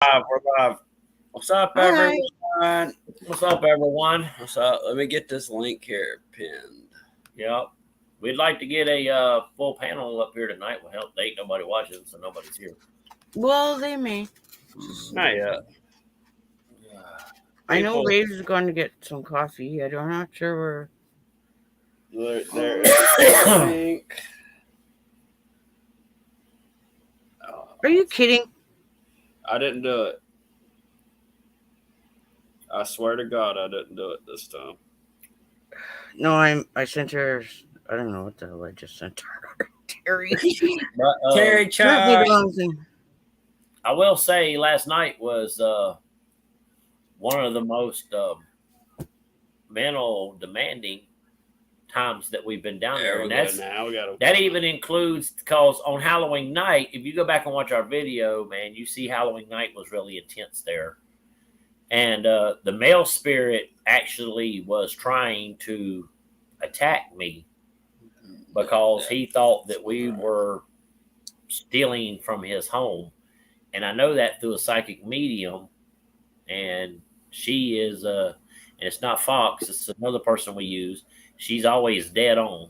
We're live. What's up, Hi. everyone? What's up, everyone? What's up? Let me get this link here pinned. Yep. We'd like to get a full panel up here tonight. Will help. Ain't nobody watching, so nobody's here. Well, they may. Not yet. I know Waves is going to get some coffee. I'm not sure where. There is a link. Are you kidding? I didn't do it. I swear to God, I didn't do it this time. No, I sent her. I don't know what the hell I just sent her. Terry. Terry Might be Chai. the wrong thing. I will say, last night was one of the most mental demanding times that we've been down there. And that even includes, because on Halloween night, if you go back and watch our video, man, you see Halloween night was really intense there. And the male spirit actually was trying to attack me because he thought that we were stealing from his home. And I know that through a psychic medium. And she is, and it's not Fox, it's another person we use. She's always dead on.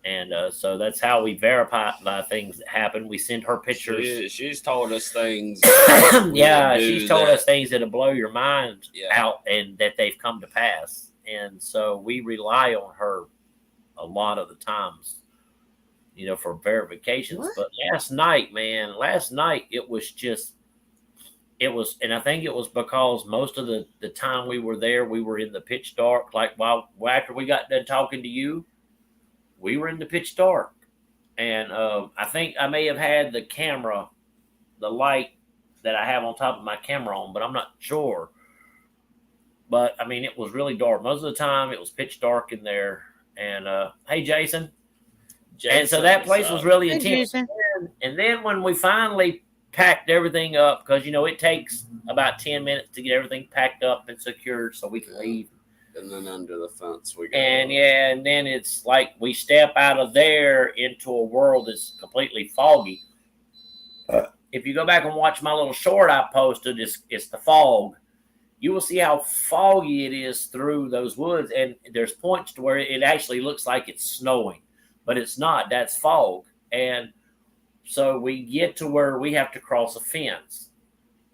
And so that's how we verify things that happen. We send her pictures. She's told us things. Yeah, she's told us things that'll blow your mind out and that they've come to pass. And so we rely on her a lot of the times, for verifications. What? But last night, it was just, and I think it was because most of the time we were there, we were in the pitch dark. Like after we got done talking to you, we were in the pitch dark. And I think I may have had the light that I have on top of my camera on, but I'm not sure. But I mean, it was really dark. Most of the time it was pitch dark in there. And hey, Jason. And so that place was really intense. And then when we finally packed everything up, because it takes about 10 minutes to get everything packed up and secured so we can leave. And then under the fence we go. And then it's like we step out of there into a world that's completely foggy. If you go back and watch my little short I posted, it's the fog. You will see how foggy it is through those woods, and there's points to where it actually looks like it's snowing, but it's not. That's fog. And so we get to where we have to cross a fence,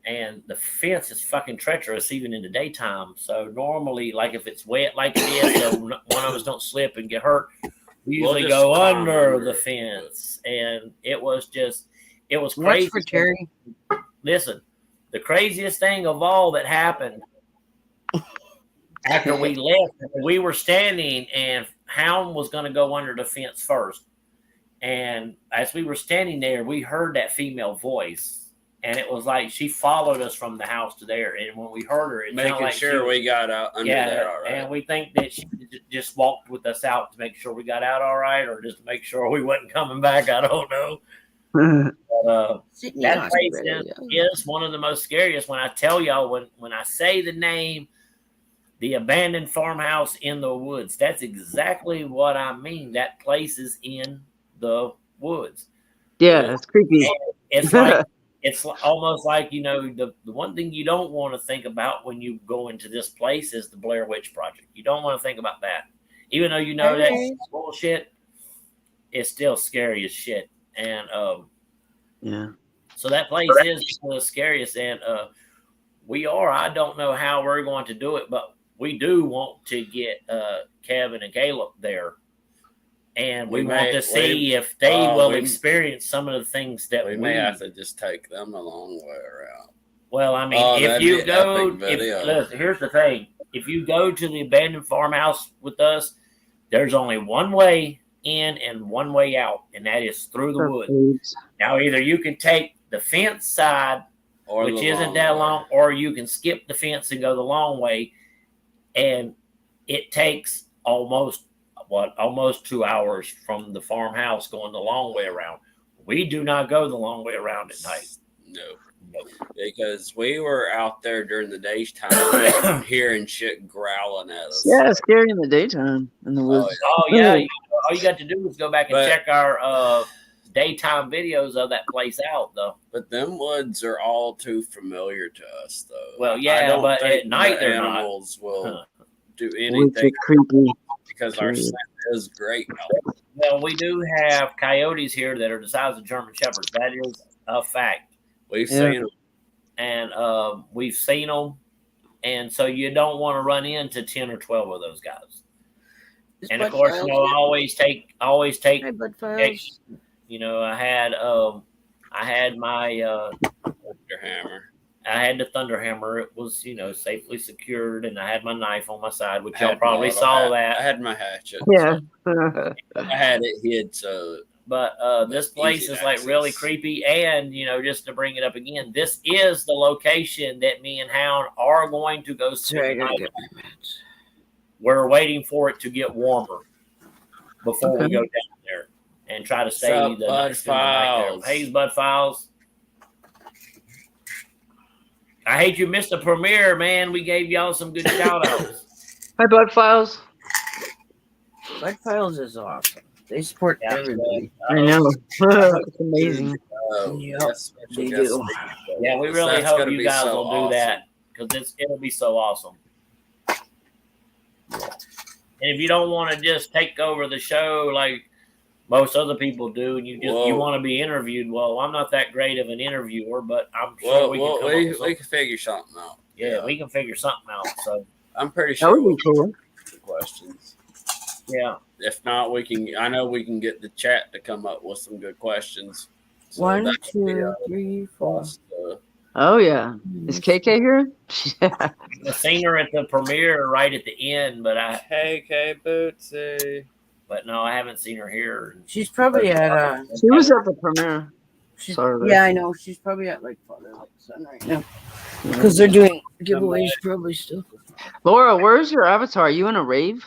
and the fence is fucking treacherous even in the daytime. So normally, like if it's wet like it is, so one of us don't slip and get hurt, we usually go under the fence. And it was crazy. What's for Terry? Listen, the craziest thing of all that happened after we left, we were standing, and Hound was going to go under the fence first. And as we were standing there, we heard that female voice. And it was like she followed us from the house to there. And when we heard her, it making like sure we got out under there all right. And we think that she just walked with us out to make sure we got out all right, or just to make sure we wasn't coming back. I don't know. But, that place is one of the most scariest. When I tell y'all, when I say the name, the abandoned farmhouse in the woods, that's exactly what I mean. That place is in the woods. Yeah, it's creepy. It's like it's almost like the one thing you don't want to think about when you go into this place is the Blair Witch Project. You don't want to think about that, even though that's bullshit. It's still scary as shit. And yeah, so that place is the scariest. And I don't know how we're going to do it, but we do want to get Kevin and Caleb there. And we want to see if they will experience some of the things that we may have to just take them a long way around. Well, I mean, if you go, here's the thing. If you go to the abandoned farmhouse with us, there's only one way in and one way out, and that is through the woods. Now, either you can take the fence side, which isn't that long, or you can skip the fence and go the long way. And it takes almost 2 hours from the farmhouse going the long way around. We do not go the long way around at night. No. Because we were out there during the daytime hearing shit growling at us. Yeah, it's scary in the daytime in the woods. Oh yeah. All you got to do is go back and check our daytime videos of that place out, though. But them woods are all too familiar to us, though. Well, yeah, but at night they're not. Animals will do Wicked anything creepy. because our scent is great. Well, we do have coyotes here that are the size of German shepherds. That is a fact. We've seen them. And we've seen them. And so you don't want to run into 10 or 12 of those guys. And of course, I always take, Hey, Bud Files. I had my Hammer. I had the thunder hammer. It was, safely secured, and I had my knife on my side, which y'all probably saw that. I had my hatchet. Yeah. I had it hid, so. But this place is like really creepy, and just to bring it up again, this is the location that me and Hound are going to go spend the night. We're waiting for it to get warmer before we go down there and try to stay the night there. Hey, Bud Files. I hate you missed the premiere, man. We gave y'all some good shout outs. Hi, Bud Files. Bud Files is awesome. They support everybody. I know. It's amazing. Yes, they do. Yeah, we really hope you guys will do that because it'll be so awesome. And if you don't want to just take over the show like most other people do, and you want to be interviewed, well, I'm not that great of an interviewer, but I'm sure we can figure something out. Yeah, we can figure something out. So I'm pretty sure we can questions. Yeah. If not, I know we can get the chat to come up with some good questions. So 1, 2, 3, 4. Oh yeah. Is KK here? I seen her at the premiere right at the end, but KK Bootsy. But no, I haven't seen her here. She's probably at She was at the premiere. Sorry. Yeah, I know. She's probably at like Father Like Son right now. Because they're doing giveaways probably still. Laura, where's your avatar? Are you in a rave?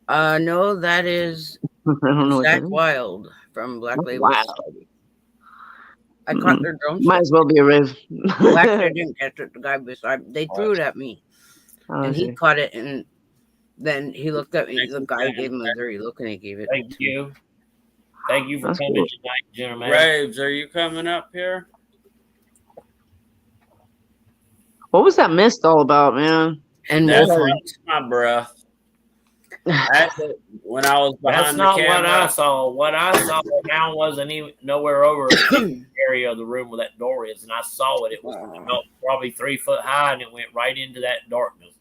No, that is I don't know. Zach Wild from Black Label. Wow. I caught their drone. Might as well be a rave. Black didn't catch it. The guy beside, they threw it at me, and he caught it, and then he looked at me. The guy gave him a dirty look, and he gave it. Thank you for coming tonight, gentlemen. Raves, are you coming up here? What was that mist all about, man? And that's my breath. When I was behind that's the camera. Not what I saw. What I saw now wasn't even nowhere over the area of the room where that door is, and I saw it. It was probably 3 foot high, and it went right into that darkness.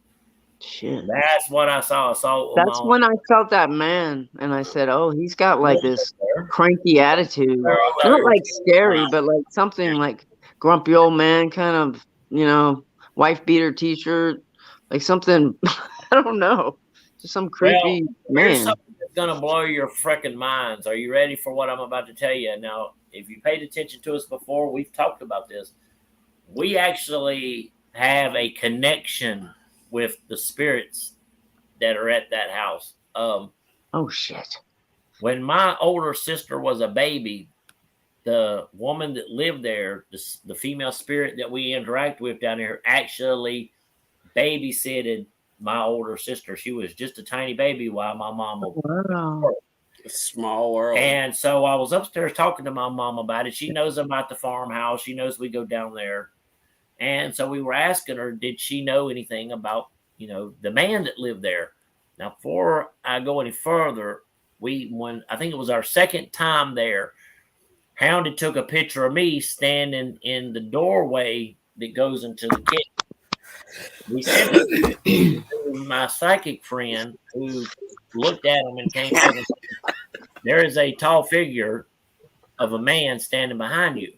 Shit. That's what I saw. That's when I felt that man, and I said, "Oh, he's got like this cranky attitude. Not like scary, but like something like grumpy old man, kind of, wife beater T-shirt, like something. I don't know." Just some creepy man. Something that's gonna blow your freaking minds. Are you ready for what I'm about to tell you? Now, if you paid attention to us before, we've talked about this. We actually have a connection with the spirits that are at that house. Oh shit! When my older sister was a baby, the woman that lived there, the female spirit that we interact with down there, actually babysitted my older sister. She was just a tiny baby while my mom was a small world. And so I was upstairs talking to my mom about it. She knows about the farmhouse. She knows we go down there. And so we were asking her, did she know anything about, the man that lived there? Now, before I go any further, when I think it was our second time there, Hound took a picture of me standing in the doorway that goes into the kitchen. We sent it to my psychic friend who looked at him and came to him. There is a tall figure of a man standing behind you.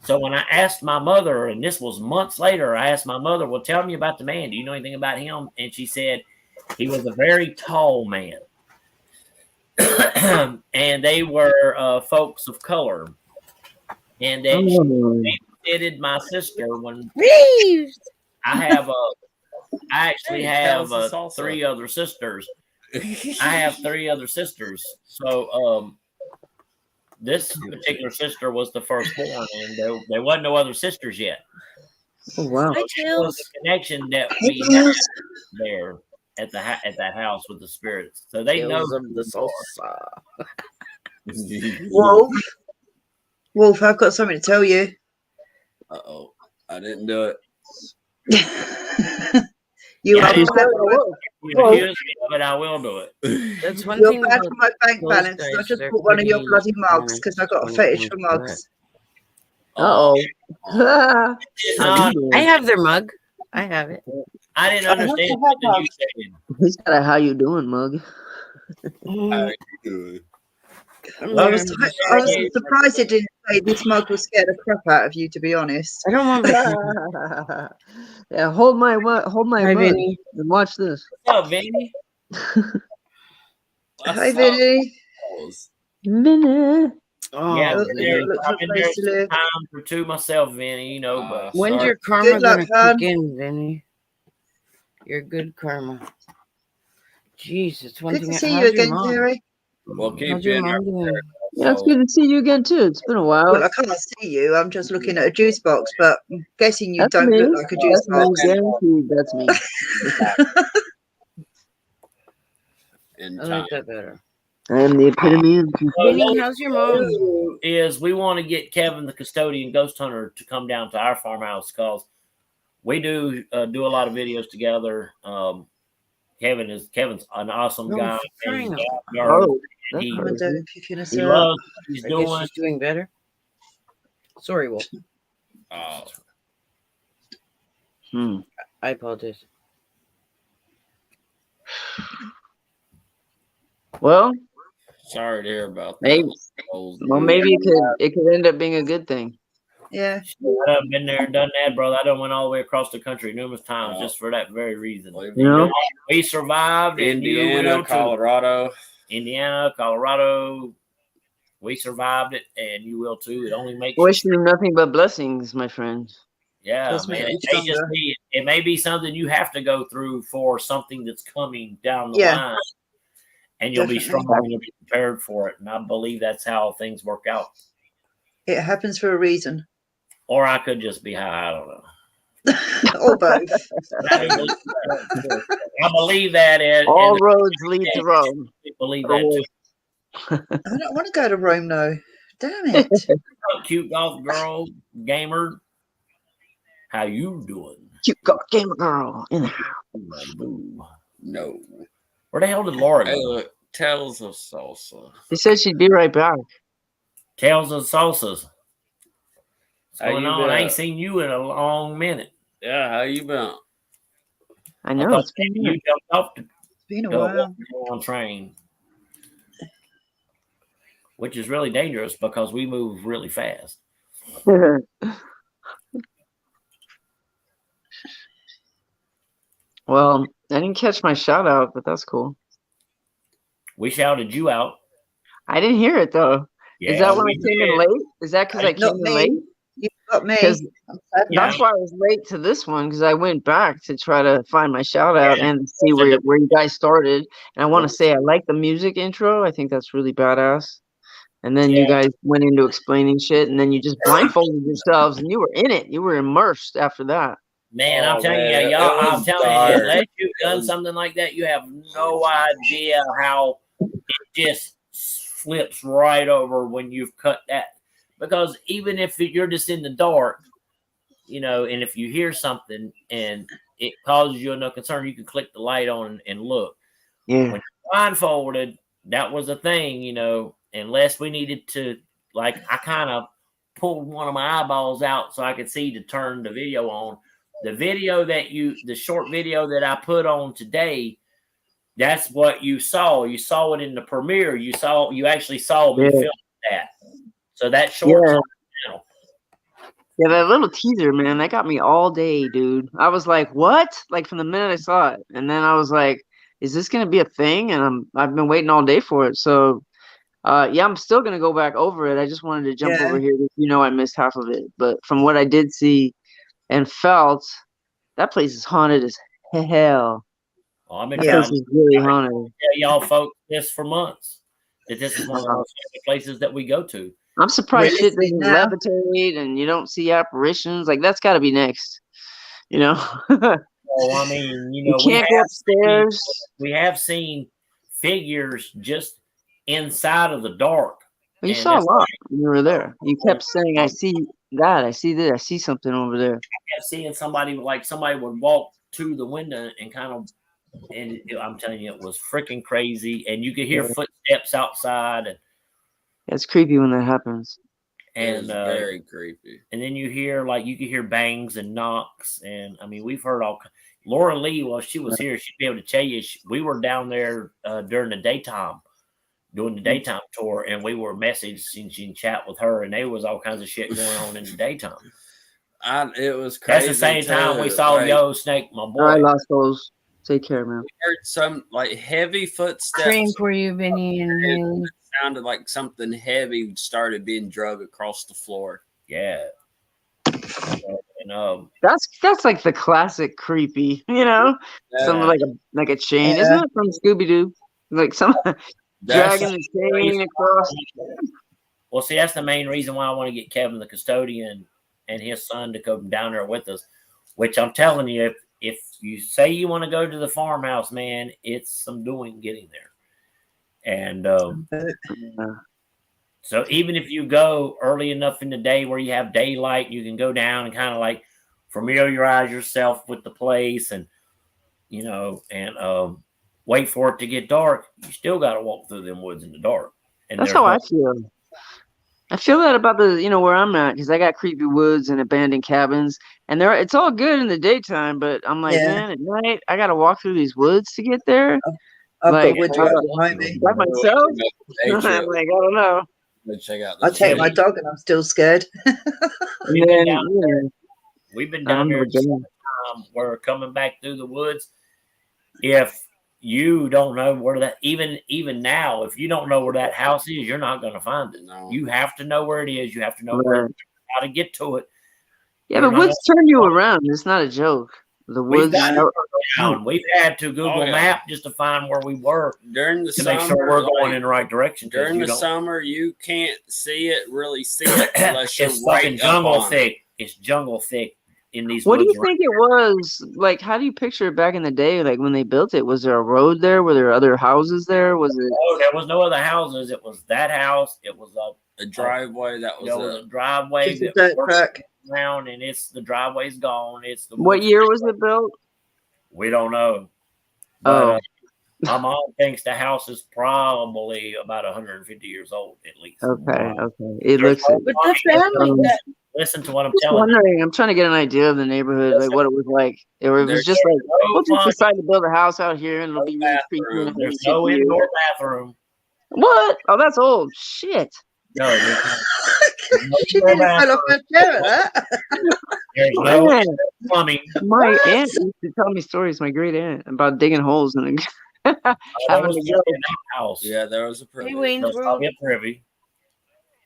So when I asked my mother, and this was months later, I asked my mother, well, tell me about the man. Do you know anything about him? And she said he was a very tall man. And they were folks of color. And they visited my sister when I actually have 3 other sisters. I have 3 other sisters. So this particular sister was the firstborn, and there wasn't no other sisters yet. Oh wow! So it was a connection that we had there at that house with the spirits. So they know the salsa. Wolf, I've got something to tell you. Uh-oh. I didn't do it. You are but I will do it. That's one You're thing bad about for my bank those balance. I guys, just they're bought one of your pretty bloody mugs because I got a honest fetish when for it comes to mugs. I have their mug. I have it. I didn't understand something you said. He's got a "How you doing" mug. How you doing? I was surprised it didn't say this mug will scare the crap out of you, to be honest. I don't want Yeah, hold my Hi, mug Vinny. and watch this. What's up, Vinny? Hi, Vinny. Vinny. Yeah, Oh, I've been there place to some live. time or two myself, Vinny. You know, but when's your karma Good luck, gonna hon. kick in, Vinny? Your good karma. Jeez, it's one Good thing. to see How's you your again, mom? Terry. We'll keep How's you your in our mom doing? Yeah, it's good to see you again too. It's been a while. Well, I can't see you. I'm just looking at a juice box, but I'm guessing you That's don't me. look like a juice That's me. box. Guaranteed. That's me. in I time. like that better. I am the epitome of Vinny, how's your mom? is we want to get Kevin, the custodian ghost hunter, to come down to our farmhouse because we do a lot of videos together. Kevin's an awesome guy. Trying out. Oh, He Wonder if you can loves what he's I guess doing. she's doing better. Sorry, Wolf. I apologize. Well, sorry to hear about that. Maybe, well, maybe it could end up being a good thing. Yeah. I've been there and done that, brother. I done went all the way across the country numerous times just for that very reason. You know? We survived. Indiana, Colorado. We survived it, and you will too. It only makes Wishing you nothing but blessings, my friend. Yeah, man. It may be something you have to go through for something that's coming down the line, and you'll be strong and you'll be prepared for it. And I believe that's how things work out. It happens for a reason. Or I could just be high. I don't know. Or both. I believe that. All roads lead to Rome. I believe that too. I don't want to go to Rome, though. Damn it. Cute golf girl, gamer. How you doing? Cute golf gamer girl in the house. No. Where the hell did Laura go? Hey, look, Tales of Salsa. She said she'd be right back. Tales of Salsas. What's How going you on? been? I ain't seen you in a long minute. Yeah, how you been? I know. It's been you jumped off the been a while. on train, which is really dangerous because we move really fast. Well, I didn't catch my shout out, but that's cool. We shouted you out. I didn't hear it though. Yeah, is that when I came in late? Is that because I came in late? You got me. That's why I was late to this one because I went back to try to find my shout out and see where you guys started. And I want to say I like the music intro. I think that's really badass. And then you guys went into explaining shit, and then you just blindfolded yourselves, and you were in it. You were immersed after that. Man, I'm telling you, y'all. I'm telling you, unless you've done something like that, you have no idea how it just flips right over when you've cut that. Because even if you're just in the dark, you know, and if you hear something and it causes you no concern, you can click the light on and look. Yeah. When you're blindfolded, that was a thing, you know, unless we needed to, like, I kind of pulled one of my eyeballs out so I could see to turn the video on. The short video that I put on today, that's what you saw. You saw it in the premiere. You actually saw me film that. So that short channel. Yeah, that little teaser, man, that got me all day, dude. I was like, what? Like from the minute I saw it. And then I was like, is this gonna be a thing? And I've been waiting all day for it. So I'm still gonna go back over it. I just wanted to jump over here because I missed half of it. But from what I did see and felt, that place is haunted as hell. Well, that place is really haunted. Y'all folks this for months. That this is one of the most places that we go to. I'm surprised shit doesn't levitate and you don't see apparitions. Like that's got to be next, Well, I mean, you can't go upstairs. We have seen figures just inside of the dark. Well, you saw a lot when you were there. You kept saying, "I see God. I see this. I see something over there." I kept seeing somebody would walk to the window and kind of, and I'm telling you, it was freaking crazy. And you could hear footsteps outside, and it's creepy when that happens. And very creepy. And then you could hear bangs and knocks, and I mean, we've heard all. Laura Lee, while she was here, she'd be able to tell you. We were down there during the daytime, doing the daytime tour, and we were messaging and chat with her, and there was all kinds of shit going on in the daytime. It was crazy. That's the same time we saw Yo Snake, my boy. All right, Lost Souls. Take care, man. We heard some heavy footsteps. Praying for you, Vinny and Haley. It sounded like something heavy started being drug across the floor. Yeah. And, that's like the classic creepy, something like a chain. Yeah. Isn't it from Scooby Doo? Like some dragging the chain across. Well, see, that's the main reason why I want to get Kevin, the custodian, and his son to come down there with us. Which I'm telling you, if you say you want to go to the farmhouse, man, it's some doing getting there. And so even if you go early enough in the day where you have daylight, you can go down and kind of familiarize yourself with the place, and wait for it to get dark. You still got to walk through them woods in the dark. And that's how I feel. I feel that about where I'm at, because I got creepy woods and abandoned cabins, and it's all good in the daytime, but I'm like, man, at night I got to walk through these woods to get there. I've got wood behind me. By myself? I'm like, I don't know. Check out. I take my dog, and I'm still scared. We've been down there. We're coming back through the woods. If you don't know where that, even now, if you don't know where that house is, you're not going to find it. No. You have to know where it is. You have to know how to get to it. Yeah, the woods turn you around. It's not a joke. The woods. We've had to Google Map just to find where we were during the summer, make sure we're going in the right direction. During the summer, you can't really see it unless you're fucking jungle thick. It's jungle thick in these. What do you think it was like? How do you picture it back in the day? Like when they built it, was there a road there? Were there other houses there? Was it? No, there was no other houses. It was that house. It was a driveway. That was a driveway. Just a dirt track. Around, and the driveway's gone. What year was it built? We don't know. But, my mom thinks the house is probably about 150 years old at least. Okay. It looks. But the family. Listen to what I'm telling you. I'm trying to get an idea of the neighborhood, like what it was like. It was just like, we'll just decide to build a house out here, and it'll be really creepy. There's no indoor bathroom. What? Oh, that's old. Shit. No, she nearly fell off her chair. There's no plumbing. My aunt used to tell me stories, my great aunt, about digging holes in having to go in that house. Yeah, there was a privy. Privy.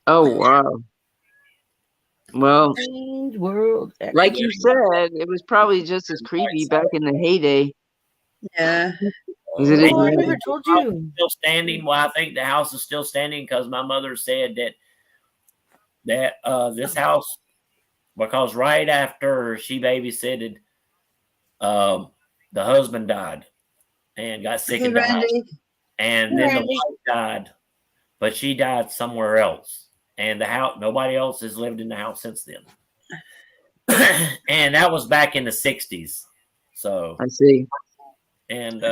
Oh wow. Well, World. Like you said, it was probably just as creepy back in the heyday. Yeah. I never told you. Still standing. Well, I think the house is still standing because my mother said that this house, because right after she babysitted, the husband died and got sick and died, and then the wife died, but she died somewhere else, and the house, nobody else has lived in the house since then. And that was back in the 60s. So I see. And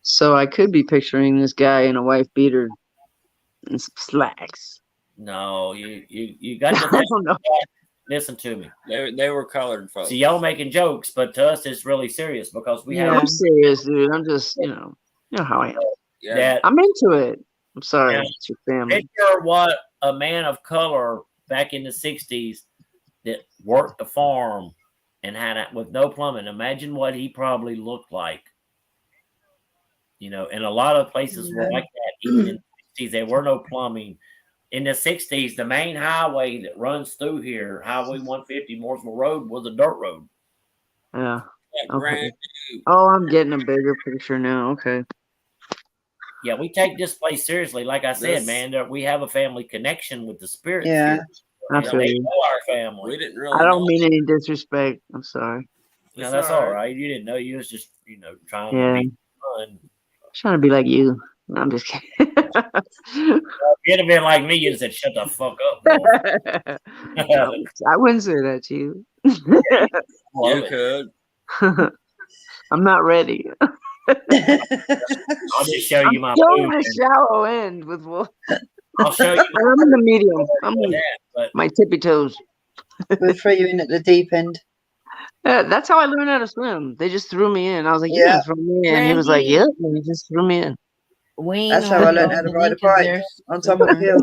so I could be picturing this guy in a wife beater and some slacks. No, you got to listen to me. They were colored folks. So y'all making jokes, but to us it's really serious because we have. I'm serious, dude. I'm just you know how I am. Yeah. I'm into it. I'm sorry, it's your family. Picture what a man of color back in the 60s that worked the farm and had with no plumbing. Imagine what he probably looked like. And a lot of places were like that. Even in the 60s, there were no plumbing. In the 60s, the main highway that runs through here, Highway 150, Mooresville Road, was a dirt road. Yeah. Okay. Oh, I'm getting a bigger picture now. Okay. Yeah, we take this place seriously. Like I said, man, we have a family connection with the spirits. Yeah. Absolutely. They know our family. We didn't really. I don't mean any disrespect. I'm sorry. No, that's all right. You didn't know. You was just, trying to be fun. Trying to be like you. No, I'm just kidding. If you'd have been like me, you'd have said, "Shut the fuck up." I wouldn't say that to you. You could. I'm not ready. I'll just show you my still in food. the shallow end with Wolf. I'll show you. I'm in the medium. I'm but my tippy toes. We'll throw you in at the deep end. That's how I learned how to swim. They just threw me in. I was like, "You Yeah. gonna throw me in?" And he was like, "Yep." And he just threw me in. Wayne, That's how I learned how to ride a bike on top of the hill.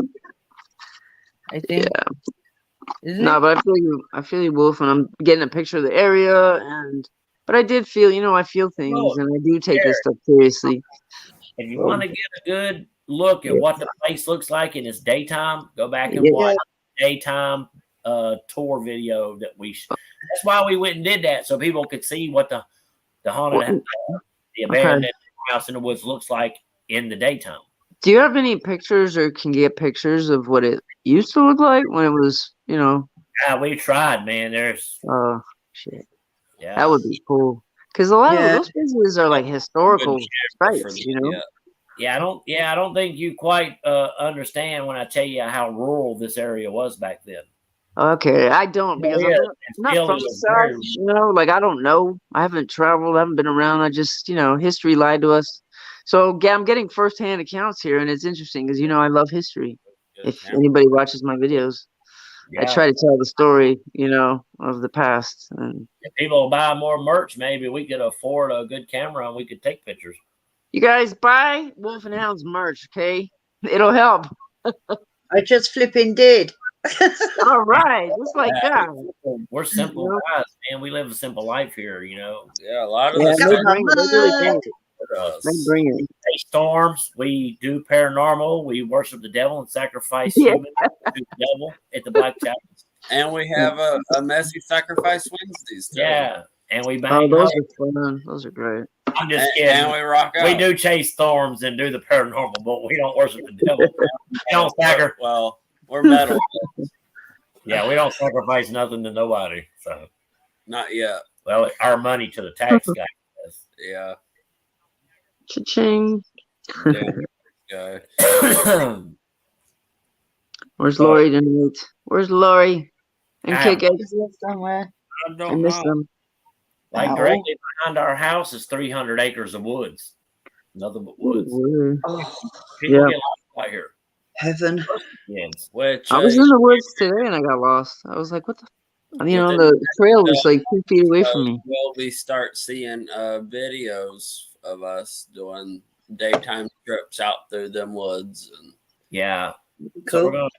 I think. Yeah. Isn't No, it? but I feel you, Wolf, and I'm getting a picture of the area, but I did feel, I feel things, and I do take this stuff seriously. if you want to get a good look at what the place looks like in its daytime, go back and Yeah. watch the daytime tour video that that's why we went and did that, so people could see what the haunted, the abandoned house in the woods looks like in the daytime. Do you have any pictures or can get pictures of what it used to look like when it was, Yeah, we tried, man. There's shit. Yeah, that would be cool. Because a lot of those places are like historical sites, Yeah, I don't think you quite understand when I tell you how rural this area was back then. Okay, I don't because I'm not from the South, like I don't know. I haven't traveled, I haven't been around. I just, history lied to us. So I'm getting firsthand accounts here, and it's interesting because I love history. If anybody watches my videos, I try to tell the story, of the past. And if people buy more merch, maybe we could afford a good camera and we could take pictures. You guys buy Wolf and Hound's merch, okay? It'll help. I just flipping did. All right, just like that. We're simple guys, man. We live a simple life here, Yeah, a lot of they bring it. Hey, storms. We do paranormal. We worship the devil and sacrifice humans to the devil at the Black Chapel. And we have a messy sacrifice Wednesdays too. Yeah, and we bang. Oh, those are fun. Those are great. I'm just kidding. And we rock out. We do chase storms and do the paranormal, but we don't worship the devil. We don't sacrifice. Well, we're metal. Yeah, we don't sacrifice nothing to nobody. So not yet. Well, our money to the tax guy. Yeah. Cha-ching. Yeah. Where's Lori tonight? Where's Lori? And Kick somewhere. I miss them. Like directly behind our house is 300 acres of woods. Nothing but woods. People get lost out here. Heaven. Yes. Which I was in the woods today and I got lost. I was like, what the? The trail was like 2 feet away from me. We start seeing videos of us doing daytime trips out through them woods. And yeah. Cool. So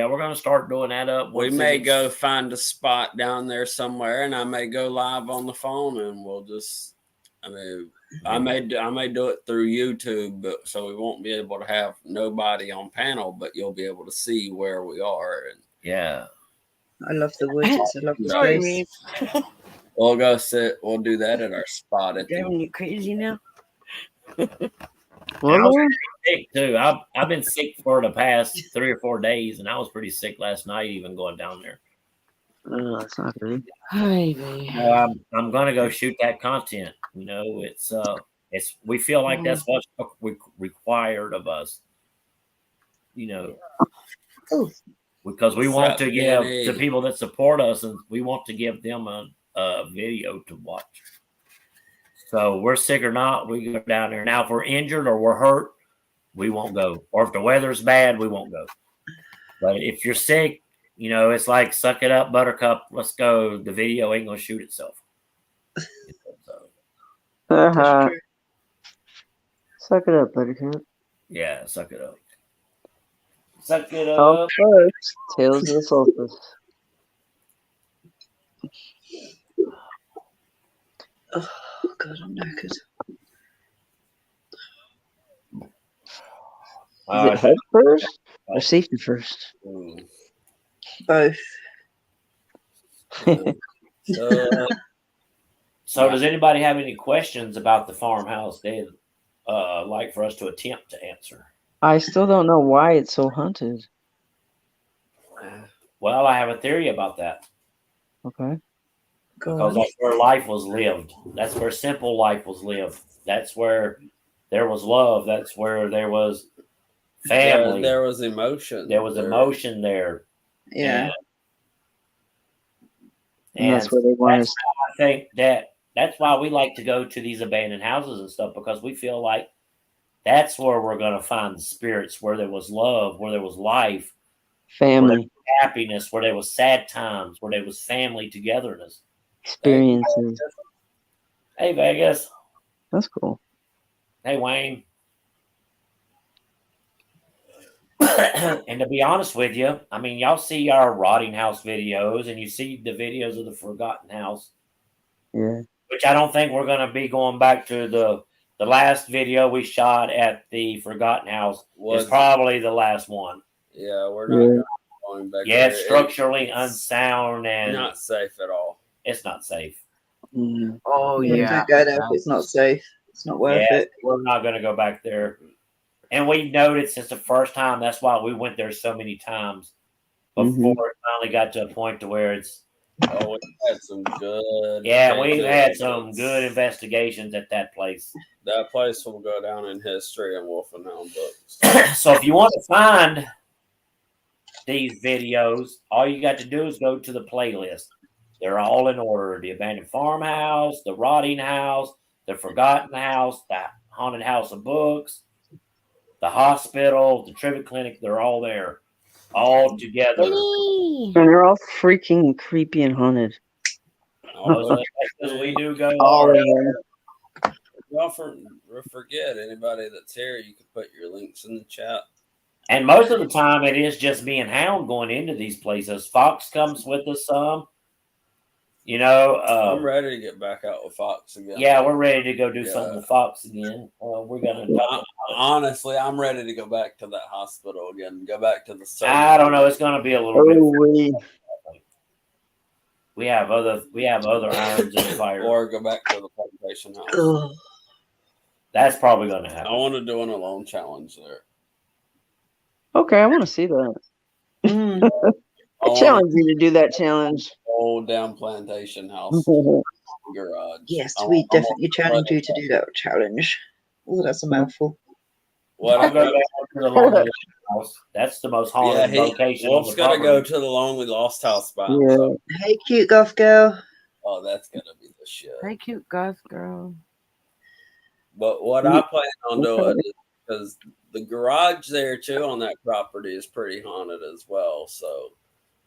we're gonna start doing that up. We may go find a spot down there somewhere, and I may go live on the phone, and we'll just. I may do it through YouTube, but so we won't be able to have nobody on panel, but you'll be able to see where we are. And yeah, I love the woods. It's a lovely place. We'll go sit. We'll do that at our spot. Driving you crazy now. I was sick too. I've been sick for the past 3 or 4 days, and I was pretty sick last night, even going down there. That's not good. Hi, baby. I'm gonna go shoot that content. It's we feel like that's what's required of us. Because we want to give the people that support us, and we want to give them a video to watch. So we're sick or not, we go down there. Now, if we're injured or we're hurt, we won't go. Or if the weather's bad, we won't go. But if you're sick, it's like suck it up, buttercup. Let's go. The video ain't gonna shoot itself. Suck it up, buttercup. Yeah, suck it up. Suck it up. First, Tales of the Solstice. Oh God, I'm knackered. Is it head first or safety first? Both. So does anybody have any questions about the farmhouse they'd like for us to attempt to answer? I still don't know why it's so haunted. Well, I have a theory about that. Okay. Because that's where life was lived. That's where simple life was lived. That's where there was love. That's where there was family. There was emotion. There was emotion there. Yeah. And that's where they want us. I think that's why we like to go to these abandoned houses and stuff, because we feel like that's where we're going to find the spirits, where there was love, where there was life, family, where there was happiness, where there was sad times, where there was family togetherness, experiences. Hey, Vegas. That's cool. Hey, Wayne. And to be honest with you, I mean, y'all see our rotting house videos, and you see the videos of the forgotten house. Yeah. Which I don't think we're going to be going back to the last video we shot at the forgotten house is probably the last one. Yeah, we're not going back. Yeah, it's structurally unsound and not safe at all. It's not safe. Mm-hmm. Oh yeah, don't go there if it's not safe. It's not worth it. We're not going to go back there. And we noted since the first time, that's why we went there so many times before it finally got to a point to where it's. Oh, we had some good. Yeah, we've had some good investigations at that place. That place will go down in history and Wolf and Hound books. So if you want to find these videos, all you got to do is go to the playlist. They're all in order: the abandoned farmhouse, the rotting house, the forgotten house, the haunted house of books, the hospital, the trivia clinic. They're all there, all together. And they're all freaking creepy and haunted. Because we do go all hard. of them. Y'all forget anybody that's here, you can put your links in the chat. And most of the time, it is just me and Hound going into these places. Fox comes with us some. You know, I'm ready to get back out with Fox again. Yeah, we're ready to go do something with Fox again. We're gonna. Honestly, I'm ready to go back to that hospital again. Go back to the surgery. I don't know. It's gonna be a little bit. We have other irons in the fire. Or go back to the plantation house. That's probably gonna happen. I want to do an alone challenge there. Okay, I want to see that. I challenge you to do that challenge. Old down plantation house garage. Yes, we definitely challenge you to do that challenge. Oh, that's a mouthful. What? Go to the lonely house. That's the most haunted location. Wolf's got to go to the lonely lost house by himself. Hey, cute goth girl. Oh, that's gonna be the shit. Hey, cute goth girl. But what I plan on doing is, because the garage there too on that property is pretty haunted as well, so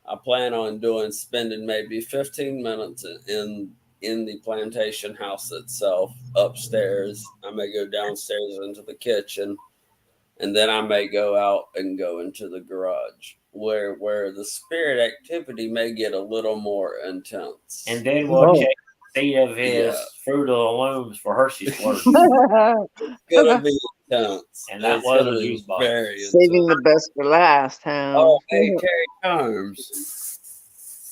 I plan on spending maybe 15 minutes in the plantation house itself upstairs. I may go downstairs into the kitchen, and then I may go out and go into the garage where the spirit activity may get a little more intense. And then we'll check the seed of his Fruit of the Looms for Hershey squirts. It's gonna be intense. And that was a juice box. Saving the best for last, Hound. Oh, hey, Terry Charms.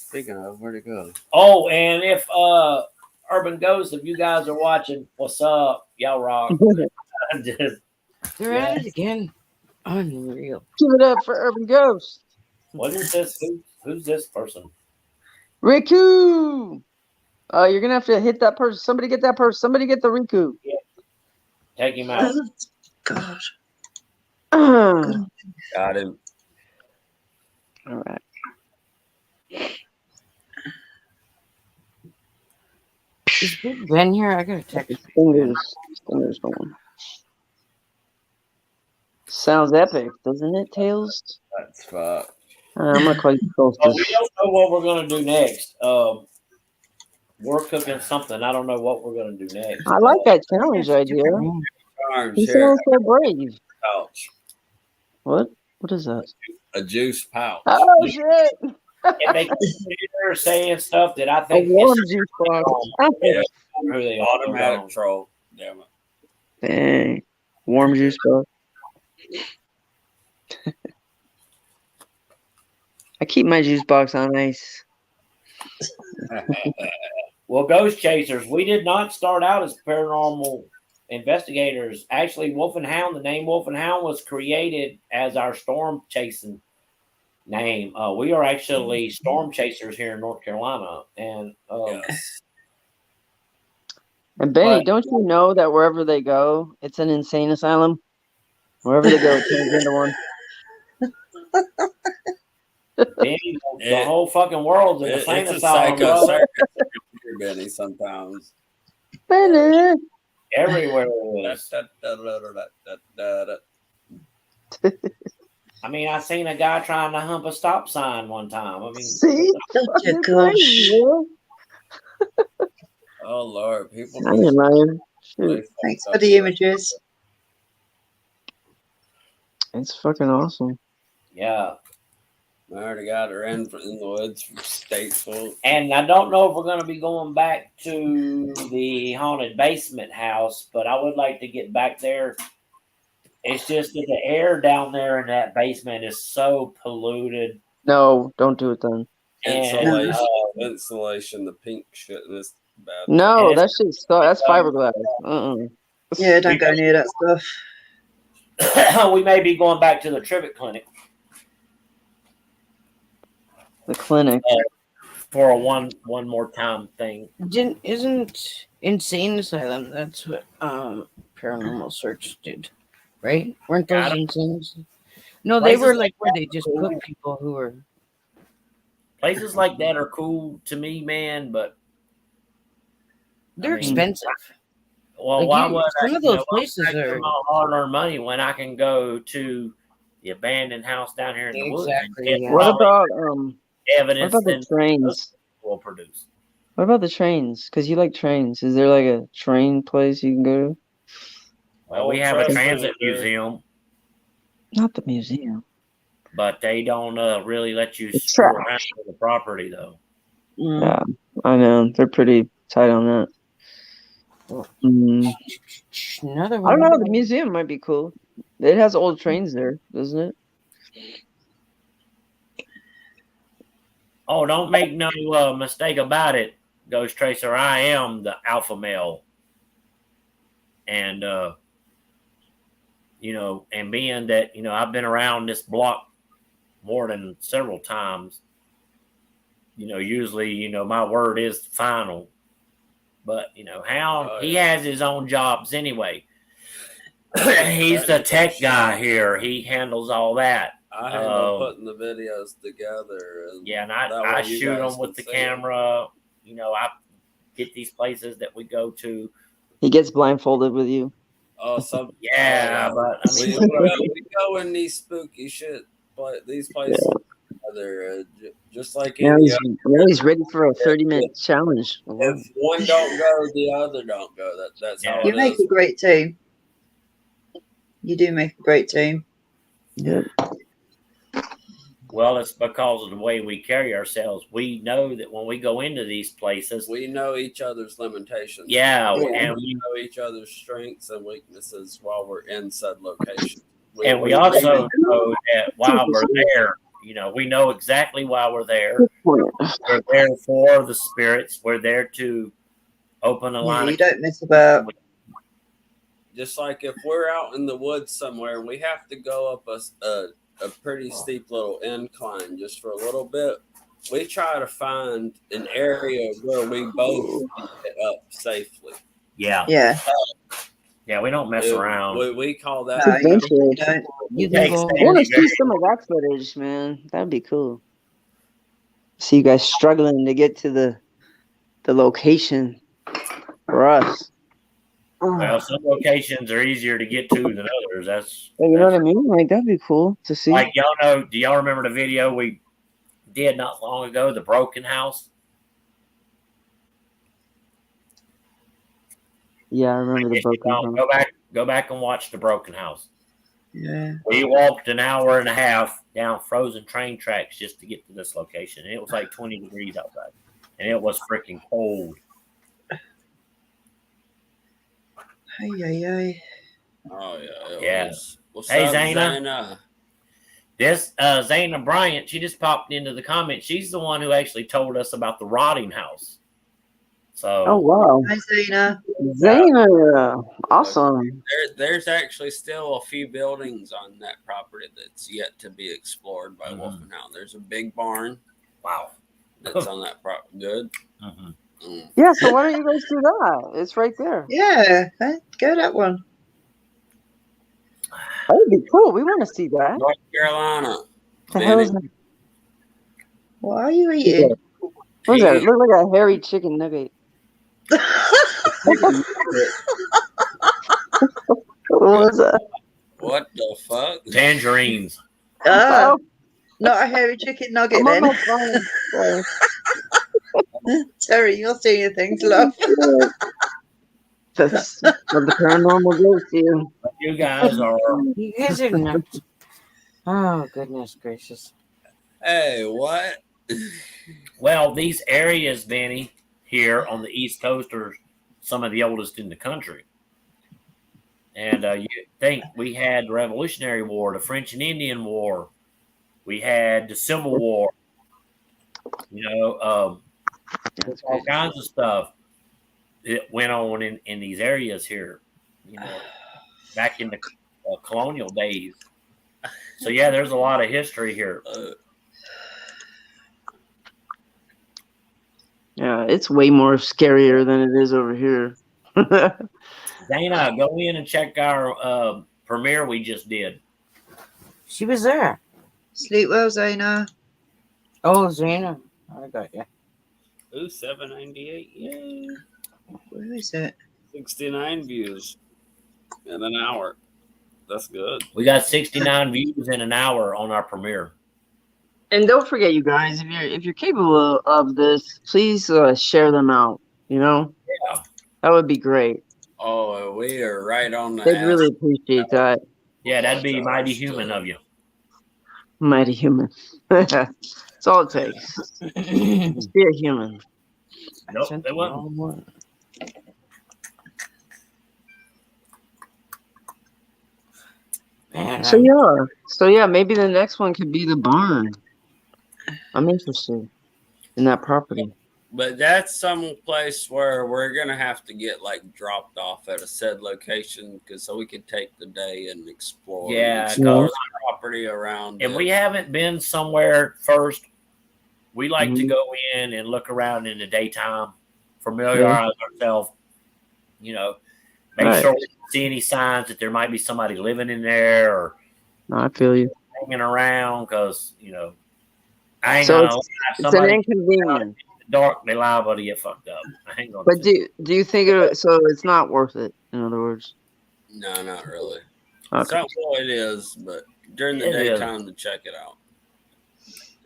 Speaking of, where'd it go? Oh, and if Urban Ghost, if you guys are watching, what's up? Y'all rock. They're at it again. Unreal. Give it up for Urban Ghost. What is this? Who's this person? Riku. You're gonna have to hit that person. Somebody get that person. Somebody get the Riku. Yeah. Take him out. Gosh. Got him. All right. Is Big Ben here? I gotta text. Fingers going. Sounds epic, doesn't it, Tails? That's fuck. I'm gonna call you close. We don't know what we're gonna do next. We're cooking something. I don't know what we're gonna do next. I like that challenge idea. He sounds so brave. Pouch. What? What is that? A juice pouch. Oh shit! And they are saying stuff that I think a warm juice box. Yeah. Who they automatic troll. Damn it. Dang. Warm juice box. I keep my juice box on ice. Well, Ghost Chasers, we did not start out as paranormal investigators. Actually, Wolf and Hound, the name Wolf and Hound was created as our storm chasing name. We are actually storm chasers here in North Carolina. And And Benny, don't you know that wherever they go, it's an insane asylum? Wherever they go, it turns into one. Benny, the whole fucking world's an insane asylum, psycho bro. Benny sometimes. Benny. Everywhere it is. I mean, I seen a guy trying to hump a stop sign one time. I mean, see? Oh, gosh. Oh Lord, people. I ain't lying. Thanks for the images. It's fucking awesome. Yeah. I already got her in the woods from Statesville. And I don't know if we're going to be going back to the haunted basement house, but I would like to get back there. It's just that the air down there in that basement is so polluted. No, don't do it then. Insulation, the pink shit is bad. No, that's fiberglass. Yeah, don't go near that stuff. We may be going back to the Trivet Clinic. The clinic. For a one more time thing. Isn't Insane Asylum? That's what Paranormal Search did, right? Weren't those insane? No, they were like where they just put people who were. Places like that are cool to me, man, but they're expensive. Well, like why would some of those places are hard-earned money when I can go to the abandoned house down here in the woods? Yeah. What about evidence? What about the trains? Will produce. What about the trains? Because you like trains. Is there like a train place you can go to? Well, we have a transit museum. Not the museum. But they don't really let you screw around with the property, though. Yeah, I know. They're pretty tight on that. Another one. I don't know. The museum might be cool. It has old trains there, doesn't it? Oh, don't make no mistake about it, Ghost Tracer. I am the alpha male. And, and being that, I've been around this block more than several times, usually, my word is final. But, Hound, he has his own jobs anyway. He's the tech guy here. He handles all that. I handle putting the videos together. And I shoot them with the camera. I get these places that we go to. He gets blindfolded with you. Oh, but we go in these spooky shit, but these places together, just like he's ready for a 30-minute challenge. If one don't go, the other don't go. That's how you make a great team. You do make a great team. Yeah. Well, it's because of the way we carry ourselves. We know that when we go into these places, we know each other's limitations. And we know each other's strengths and weaknesses while we're in said location. We also know that while we're there, we know exactly why we're there. We're there for the spirits. We're there to open a line. You don't mess about. Just like if we're out in the woods somewhere, we have to go up a pretty steep little incline just for a little bit. We try to find an area where we both can get up safely. Yeah. We don't mess around. We call that adventure. I want to see some of that footage, man. That'd be cool. See you guys struggling to get to the location for us. Well, some locations are easier to get to than others. You know what I mean? Like, that'd be cool to see. Like, do y'all remember the video we did not long ago, the broken house? Yeah, I remember the broken house. Go back and watch the broken house. Yeah. We walked an hour and a half down frozen train tracks just to get to this location. And it was like 20 degrees outside. And it was freaking cold. Hey. Oh, yeah. What's hey, up, Zayna. This Zayna Bryant, she just popped into the comments. She's the one who actually told us about the rotting house. So, oh wow, hi Zayna, awesome. There's actually still a few buildings on that property that's yet to be explored by Wolf and Hound. There's a big barn. Wow, that's on that property. Good. Yeah, so why don't you guys do that? It's right there. Yeah, go that one. That would be cool. We want to see that. North Carolina. What the hell is that? What are you eating? What is that? It looked like a hairy chicken nugget. What was that? What the fuck? Tangerines. Not a hairy chicken nugget I'm on then. my phone. Sorry. Terry, you're seeing things, love. That's what the paranormal goes to. You guys are. You guys are nuts. Oh, goodness gracious. Hey, what? Well, these areas, Benny, here on the East Coast are some of the oldest in the country. And you think we had the Revolutionary War, the French and Indian War, we had the Civil War, there's all kinds of stuff that went on in these areas here, back in the colonial days. So, yeah, there's a lot of history here. Yeah, it's way more scarier than it is over here. Dana, go in and check our premiere we just did. She was there. Sleep well, Zayna. Oh, Zena. I got you. Ooh, 798. Yay. Where is it? 69 views in an hour. That's good. We got 69 views in an hour on our premiere. And don't forget, you guys, if you're capable of this, please share them out. Yeah, that would be great. Oh, we are right on the. They'd really appreciate that. Yeah, that'd be mighty human of you. Mighty human. That's all it takes. Just be a human. Nope, they wouldn't. Man, So yeah, maybe the next one could be the barn. I'm interested in that property. But that's some place where we're gonna have to get dropped off at a said location so we can take the day and explore. Yeah, the property around. If we haven't been somewhere first, we like to go in and look around in the daytime, familiarize ourselves. Make sure we don't see any signs that there might be somebody living in there or. I feel you. Hanging around because I ain't so gonna it's an inconvenience. Dark, they liable to get fucked up. I ain't gonna. But do you think so? It's not worth it. In other words. No, not really. Okay. It is, but during the daytime to check it out.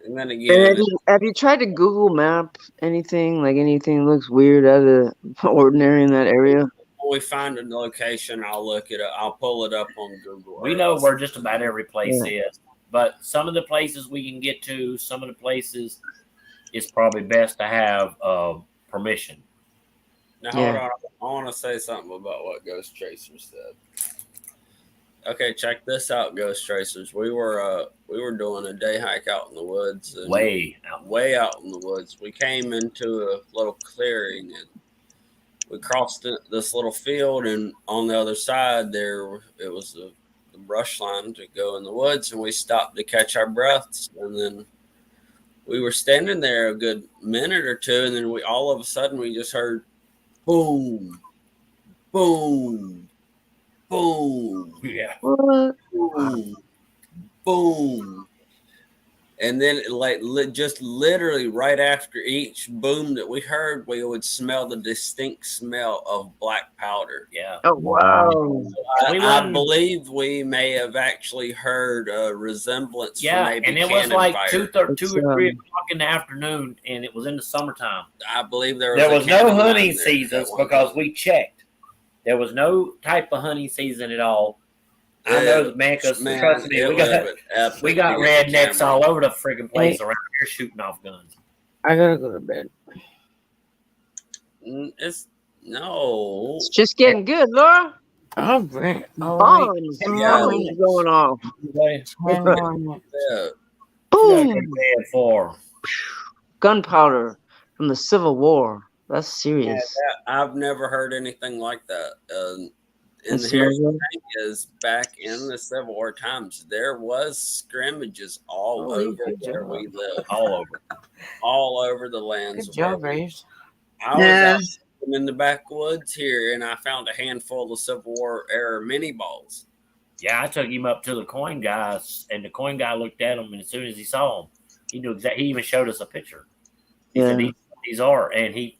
And then again, have you tried to Google Map anything? Like anything looks weird out of the ordinary in that area? When we find a location, I'll look it up. I'll pull it up on Google. We know where just about every place is, but some of the places we can get to, some of the places, it's probably best to have permission. Now hold on, I want to say something about what Ghost Tracer said. Okay, check this out, Ghost Tracers. We were doing a day hike out in the woods, and way out in the woods. We came into a little clearing and we crossed this little field, and on the other side there it was the brush line to go in the woods, and we stopped to catch our breaths, and then we were standing there a good minute or two, and then all of a sudden we just heard boom, boom, boom, boom, boom. And then, just literally right after each boom that we heard, we would smell the distinct smell of black powder. Yeah. Oh, wow. I believe we may have actually heard a resemblance. Yeah, maybe and it was like fire. 2 or 3 o'clock in the afternoon, and it was in the summertime. I believe there was no hunting seasons because we checked. There was no type of hunting season at all. I know, man, because trust me, we got rednecks all over the friggin' place around here shooting off guns. I gotta go to bed. It's just getting good, Laura. All right. Bombs going off. Boom. Gunpowder from the Civil War. That's serious. Yeah, I've never heard anything like that. And here's the thing is, back in the Civil War times, there was scrimmages all over where we live. All over the lands. Good job, Graves. I was out in the backwoods here, and I found a handful of Civil War era mini balls. Yeah, I took him up to the coin guys, and the coin guy looked at them, and as soon as he saw them, he knew exactly. He even showed us a picture. He said, "These are," and he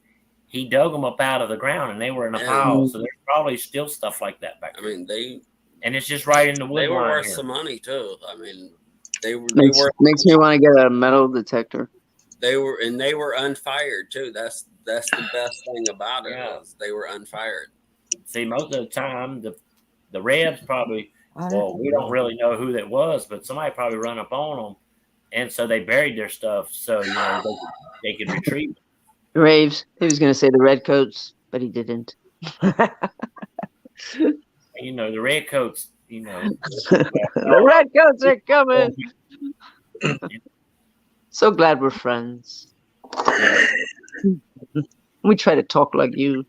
dug them up out of the ground, and they were in a pile. So there's probably still stuff like that back there. I mean, and it's just right in the wood. They were worth here. some money too. I mean, they were. Makes me want to get a metal detector. They were unfired too. That's the best thing about it. Was they were unfired. See, most of the time the Rebs probably. Well, we don't really know who that was, but somebody probably run up on them, and so they buried their stuff so they could retrieve it. Raves. He was going to say the redcoats, but he didn't. The redcoats. The redcoats are coming. So glad we're friends. We try to talk like you,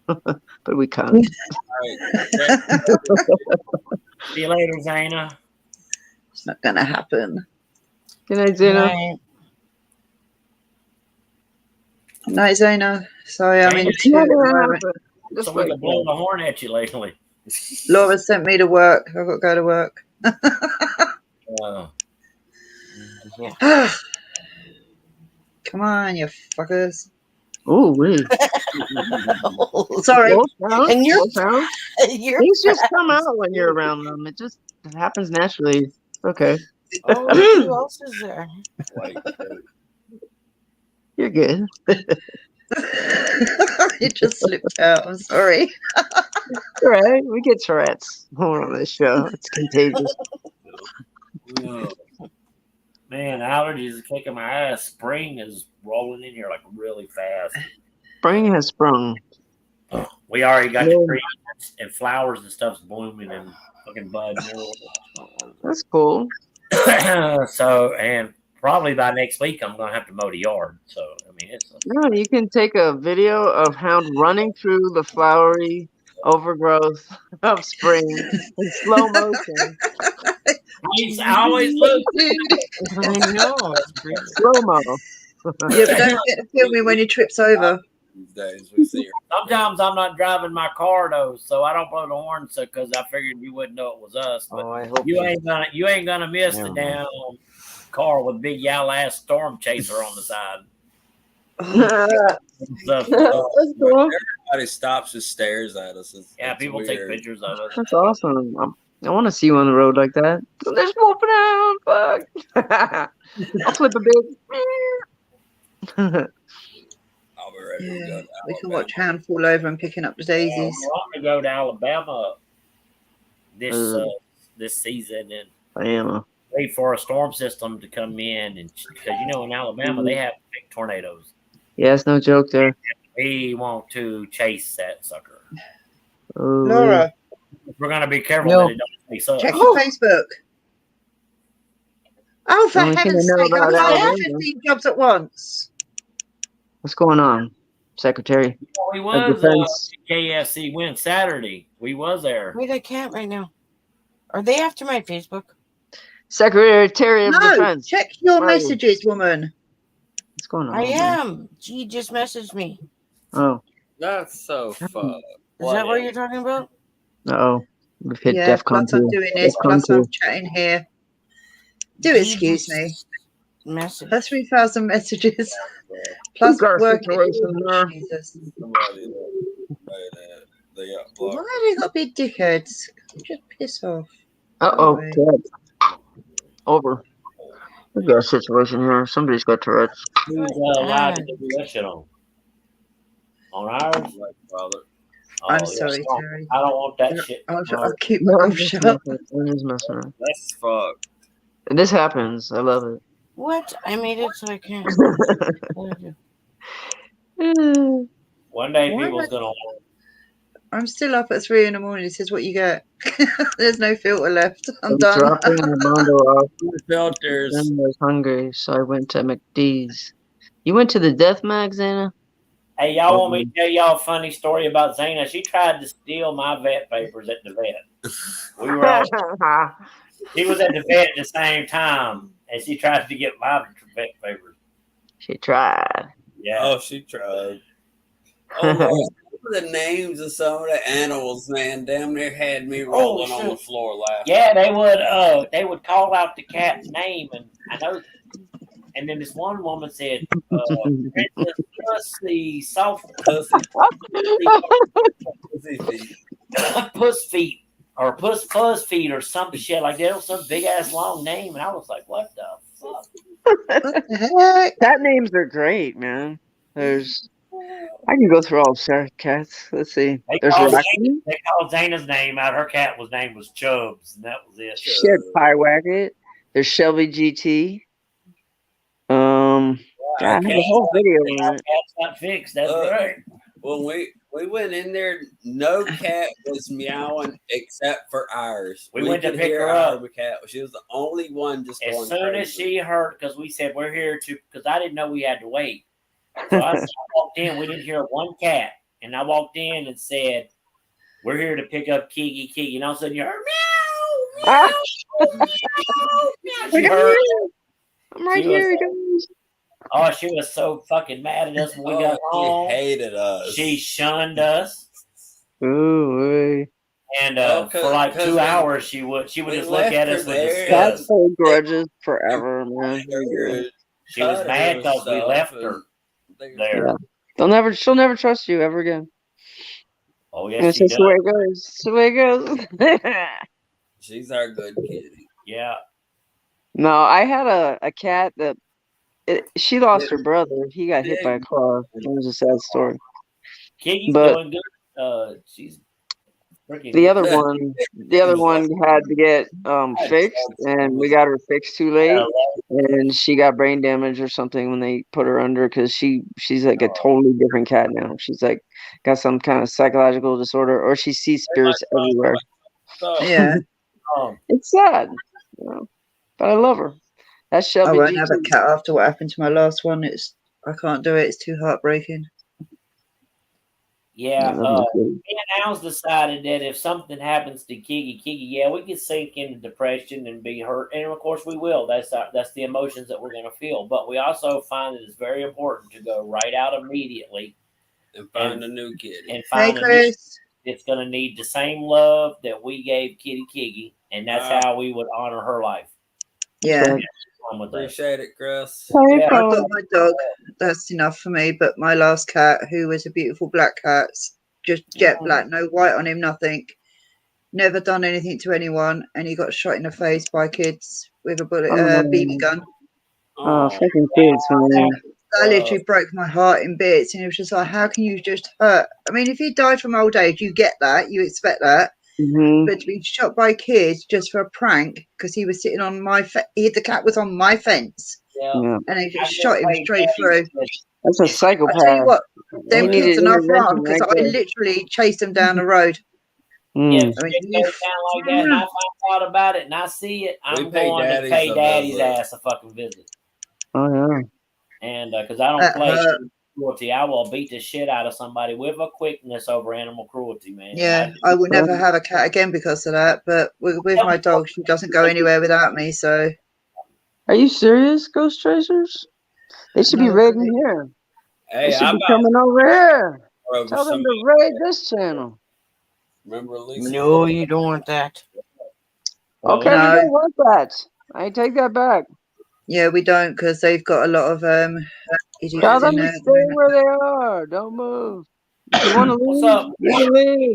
but we can't. See you later, Zaina. It's not going to happen. Good night, Zaina. Good night, Zaina. Sorry, I'm in So we can blow the horn at you lately. Laura sent me to work. I've got to go to work. Come on, you fuckers. Oh, wait. Sorry. And things just come out when you're around them. It happens naturally. Okay. Oh, who else is there? You're good. It just slipped out. I'm sorry. All right. We get Tourette's on this show. It's contagious. Man, allergies are kicking my ass. Spring is rolling in here like really fast. Spring has sprung. We already got the trees and flowers and stuff's blooming and fucking buds. That's cool. So, and probably by next week, I'm going to have to mow the yard. So, I mean, you can take a video of Hound running through the flowery overgrowth of spring in slow motion. I always look. I know. Slow-mo. Yeah, but don't get to film me when he trips over. These days we see her. Sometimes I'm not driving my car though, so I don't blow the horn, because I figured you wouldn't know it was us. But I hope you ain't gonna miss the damn car with big yellow ass storm chaser on the side. That's cool. Everybody stops and stares at us. It's people weird. Take pictures of us. That's awesome. I want to see you on the road like that. There's wolfing out. Fuck. I'll flip a bit. I'll be ready to go to we can watch Hound fall over and picking up the daisies. I want to go to Alabama this season and wait for a storm system to come in, and because in Alabama they have big tornadoes. Yeah, it's no joke there. We want to chase that sucker. Laura, we're gonna be careful that it don't chase us. check your Facebook. Oh, for heaven's sake! I'm not 15 jobs at once. What's going on, Secretary? We was KFC win Saturday. We was there. Wait, I can't right now. Are they after my Facebook? Secretary of Defense. Check your messages, woman. What's going on? I am. G just messaged me. Oh. That's so fun. Is that what you're talking about? Uh-oh. We've hit DEFCON 2. I'm doing this, plus I'm chatting here. Do excuse me. Message. That's 3,000 messages. Plus working. Jesus. Why have they got to be dickheads? Just piss off. Uh-oh. Over. We've got a situation here. Somebody's got Tourette's. Who's allowed to do that shit on ours? I'm sorry, Terry. I don't want that shit. I'll keep my mouth shut. That's fucked. This happens. I love it. What? I made it so I can't. One day people's going to... I'm still up at 3 a.m. This is what you get. There's no filter left. I'm done. Dropping Armando off. Filters. I was hungry, so I went to McD's. You went to the Death Mag, Zaina? Hey, y'all want me to tell y'all a funny story about Zaina? She tried to steal my vet papers at the vet. We were all... He was at the vet at the same time, and she tried to get my vet papers. She tried. Yeah. Oh, she tried. Oh, Lord, the names of some of the animals, man, damn near had me rolling on the floor laughing. Yeah, they would call out the cat's name, and I know. And then this one woman said, "Princess Pussy, soft Pussy, pussy feet, puss feet, or puss fuzz feet, or some shit like that. It was some big ass long name." And I was like, "What the fuck?" What the heck? Cat names are great, man. I can go through all the cats. Let's see. There's Rocky. They called Zana's name out. Her cat name was Chubbs, and that was it. Shit, Pie Wacket. There's Shelby GT. God, I have a whole video on it. Cat's not fixed. That's right. When we went in there, no cat was meowing except for ours. We went to pick her up. Cat. She was the only one just as going soon crazy. As she heard, because we said we're here to, because I didn't know we had to wait. So I walked in. We didn't hear one cat, and I walked in and said, "We're here to pick up Kiki, Kiki," and all of a sudden you heard meow, meow, meow. She heard. I'm right here, guys. Oh, she was so fucking mad at us when we got home. She hated us. She shunned us. Ooh, and for like 2 hours, she would just look at us with disgust. Cats hold grudges forever, man. She was mad because we left her there. Yeah. She'll never trust you ever again. Oh yes, it's the way it goes. It's the way it goes. She's our good kitty. Yeah. No, I had a cat that she lost her brother. He got hit by a car. It was a sad story. Kiki's doing good. She's freaking the other one had to get fixed, and we got her fixed too late, and she got brain damage or something when they put her under, because she's like a totally different cat now. She's like got some kind of psychological disorder, or she sees spirits everywhere. Yeah. It's sad, but I love her. That's Shelby. I won't have a cat after what happened to my last one. I can't do it. It's too heartbreaking. Yeah, me and Al's decided that if something happens to Kiki, we could sink into depression and be hurt, and of course we will. That's the emotions that we're going to feel. But we also find that it's very important to go right out immediately and find a new kitty. And find it's going to need the same love that we gave Kiki, and that's how we would honor her life. Yeah. Appreciate it, Chris. I've got my dog. That's enough for me. But my last cat, who was a beautiful black cat, just jet black, no white on him, nothing. Never done anything to anyone, and he got shot in the face by kids with a bullet, BB gun. Oh, fucking kids, man. That literally broke my heart in bits, and it was just like, how can you just hurt? I mean, if he died from old age, you get that, you expect that. Mm-hmm. But to be shot by kids just for a prank because he was sitting on the cat was on my fence, and he just shot him straight through. That's a psychopath. I tell you what, them kids are not wrong, because I literally chased them down the road. Yeah, if it goes down like that, and I find out about it, and I see it, I'm going to pay Daddy's ass a fucking visit. Oh yeah. And because I don't play cruelty, I will beat the shit out of somebody with a quickness over animal cruelty, man. Yeah, I will never have a cat again because of that. But with my dog, she doesn't go anywhere without me. So, are you serious, Ghost Tracers? They should be raiding here. Hey, they should be coming over here. Tell them to raid this channel. Remember, Lisa? No, you don't want that. Okay, we don't want that. I take that back. Yeah, we don't, because they've got a lot of idiots. Tell them to stay where they are. Don't move. If you want to leave, you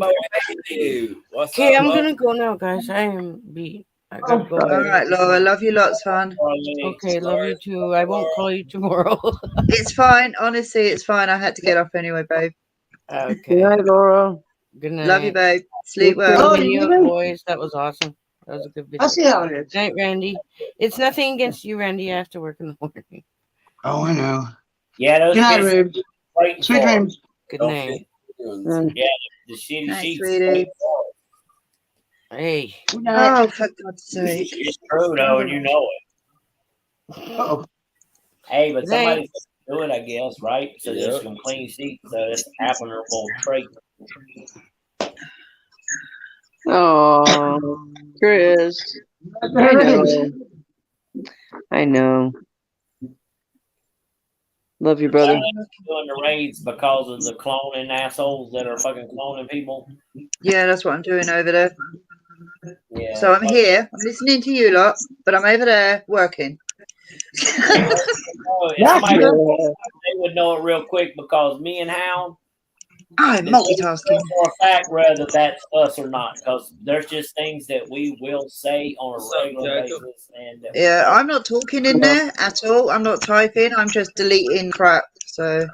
leave. Okay, I'm gonna go now, guys. I am beat. I gotta go. All right, Laura. Love you lots, fun. Okay, love you too. I won't call you tomorrow. It's fine. Honestly, it's fine. I had to get up anyway, babe. Okay. Good night, Laura. Good night. Love you, babe. Sleep well. Boys, that was awesome. That was a good video. I'll see how it is. Good night, Randy. It's nothing against you, Randy. I have to work in the morning. Oh, I know. Yeah, those good night, babe. Sweet dreams. Good night. Yeah, the shitty sheets. Sweetie. Hey. Oh, for God's sake. It's true, though, and you know it. Uh-oh. Hey, but somebody's do it, I guess, right? So there's some clean sheets, so it's admirable trait. Oh, Chris. I know. Love you, brother. Doing the raids because of the cloning assholes that are fucking cloning people. Yeah, that's what I'm doing over there. Yeah. So I'm here. I'm listening to you lot, but I'm over there working. They would know it real quick because me and Hound. I'm multitasking. For a fact, whether that's us or not, because there's just things that we will say on a regular basis. And yeah, I'm not talking in there at all. I'm not typing. I'm just deleting crap. So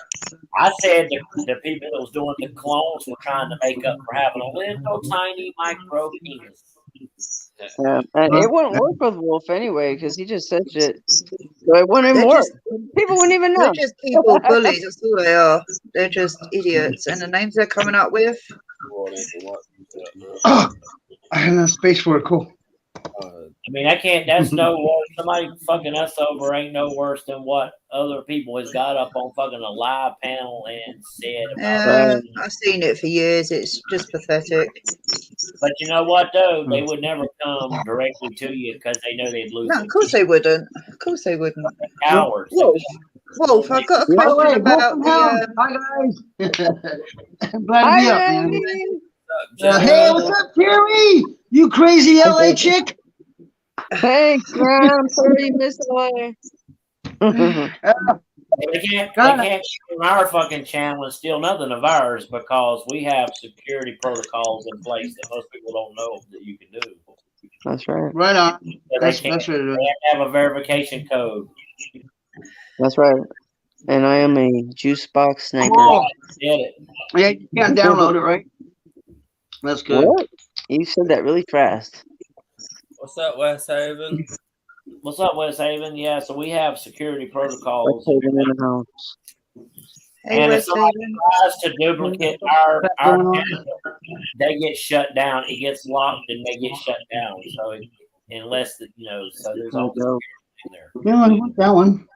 I said the people that was doing the clones were trying to make up for having a little tiny micro penis. Yeah, and it wouldn't work with Wolf anyway because he just said shit. So it wouldn't even work. People wouldn't even know. They're just people bullies. That's all they are. They're just idiots. And the names they're coming up with. I have no space for it. Cool. I mean, I can't. That's no worse. Somebody fucking us over ain't no worse than what other people has got up on fucking a live panel and said about. I've seen it for years. It's just pathetic. But you know what, though? They would never come directly to you because they know they'd lose. No, of course they wouldn't. Of course they wouldn't. Cowards. Wolf, I've got a question about the. Hi guys. I'm glad to be up, man. Hey, what's up, Terry? You crazy LA chick? Thanks, man. I'm sorry you missed LA. They can't come on our fucking channel and steal nothing of ours because we have security protocols in place that most people don't know that you can do. That's right. Right on. So That's they right. have to have a verification code. That's right. And I am a juice box sniper. Cool. Get it. Yeah, you can't download it, right? That's good. What? You said that really fast. What's up, West Haven? What's up, West Haven? Yeah, so we have security protocols. West Haven in the house. Hey, And if West somebody Haven. tries to duplicate our channel, they get shut down. It gets locked and they get shut down. So unless so there's always security in there. Yeah, I want that one.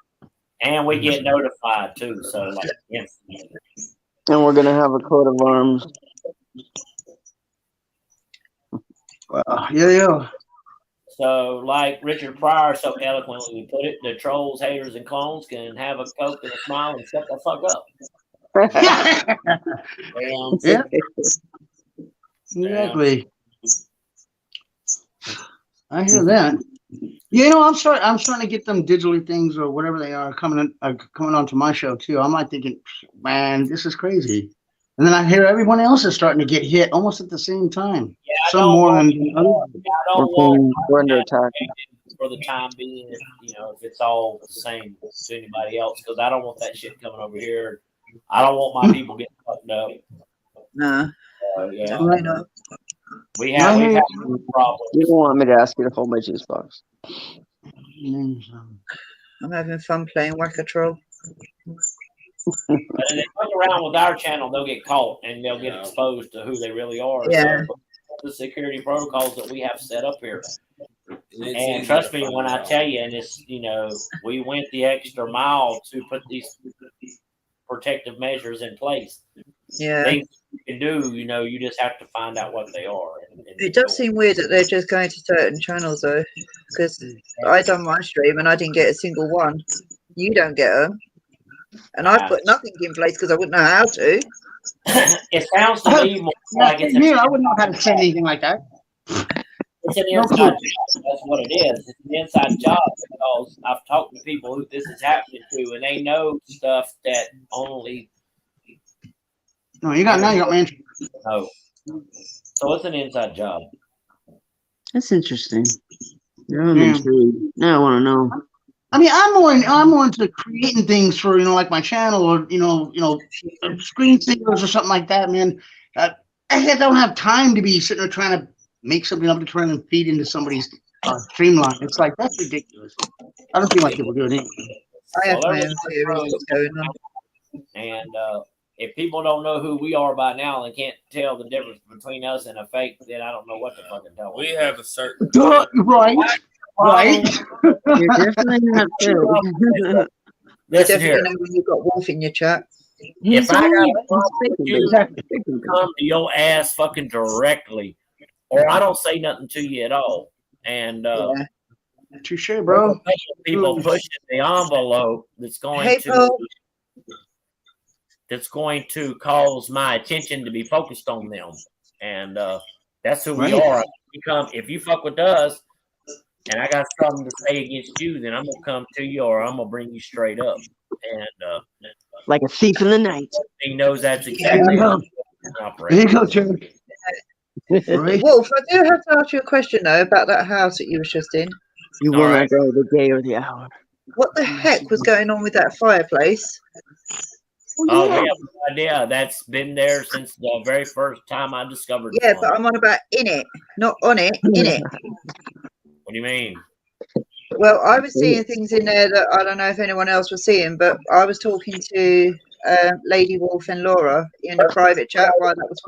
And we get notified too. So like instantly. And we're gonna have a coat of arms. Yeah. So, like Richard Pryor so eloquently put it, the trolls, haters, and clones can have a Coke and a smile and shut the fuck up. Yeah. Exactly. I hear that. I'm starting to get them digitally things or whatever they are coming onto my show too. I'm like thinking, man, this is crazy. And then I hear everyone else is starting to get hit almost at the same time. Yeah, some more than others. We're under attack for the time being. If it's all the same to anybody else, because I don't want that shit coming over here. I don't want my people getting fucked up. Nah. Yeah. Why not? We have problems. You don't want me to ask you to hold my juice box. I'm having fun playing Whack-A-Troll. But if they fuck around with our channel, they'll get caught and they'll get exposed to who they really are. Yeah. So the security protocols that we have set up here. And trust me when I tell you, and it's we went the extra mile to put these protective measures in place. Yeah. Things you can do, you just have to find out what they are. It does seem weird that they're just going to certain channels though, because I done my stream and I didn't get a single one. You don't get them. And I've put nothing in place because I wouldn't know how to. It sounds to me more like it's I wouldn't know how to say anything like that. It's an inside job. That's what it is. It's an inside job because I've talked to people who this is happening to, and they know stuff that only. No, you got mentioned. No. So it's an inside job. That's interesting. Yeah, I'm intrigued. Now I want to know. I mean, I'm more into creating things for like my channel or screensavers or something like that, man. I don't have time to be sitting there trying to make something up to try and feed into somebody's streamline. It's like that's ridiculous. I don't feel like people do it anyway. I have my own theories what's going on. And if people don't know who we are by now and can't tell the difference between us and a fake, then I don't know what to fucking tell them. We have a certain Right. You're definitely not good. Listen Definitely here. know when you've got Wolf in your chat. If I got a problem with you, come to your ass fucking directly, or I don't say nothing to you at all. And touche, bro. people pushing the envelope that's going Hey, to Paul. that's going to cause my attention to be focused on them. And that's who we are. If you fuck with us and I got something to say against you, then I'm going to come to you or I'm going to bring you straight up. And like a thief in the night. He knows that's exactly how there you go, Jerry. Wolf, I do have to ask you a question though about that house that you was just in. You will not know the day or the hour. What the heck was going on with that fireplace? Oh, we have no idea. That's been there since the very first time I discovered it. Yeah, but I'm on about in it, not on it, in it. What do you mean? Well, I was seeing things in there that I don't know if anyone else was seeing, but I was talking to Lady Wolf and Laura in a private chat while that was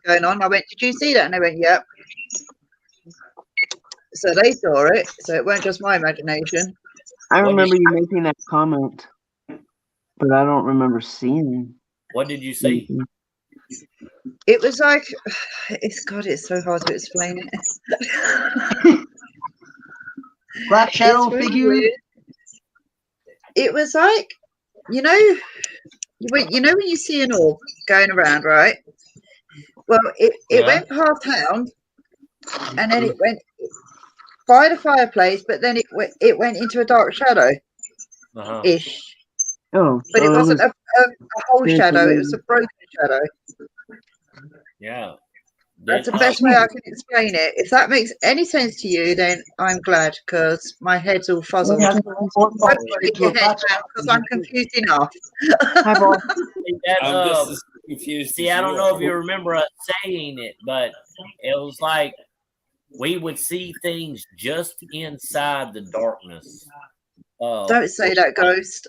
going on. I went, "Did you see that?" And they went, "Yep." So they saw it. So it weren't just my imagination. I remember you making that comment, but I don't remember seeing. What did you see? It was like, it's so hard to explain it. Black shadow figure. Weird. It was like, you know when you see an orb going around, right? Well, it went past Hound, and then it went by the fireplace, but then it went into a dark shadow ish. Oh, but it wasn't a whole shadow; it was a broken shadow. Yeah. That's the best way I can explain it. If that makes any sense to you, then I'm glad, because my head's all fuzzled. Because I'm confused enough. See, I don't know if you remember us saying it, but it was like we would see things just inside the darkness. Don't say that, Ghost.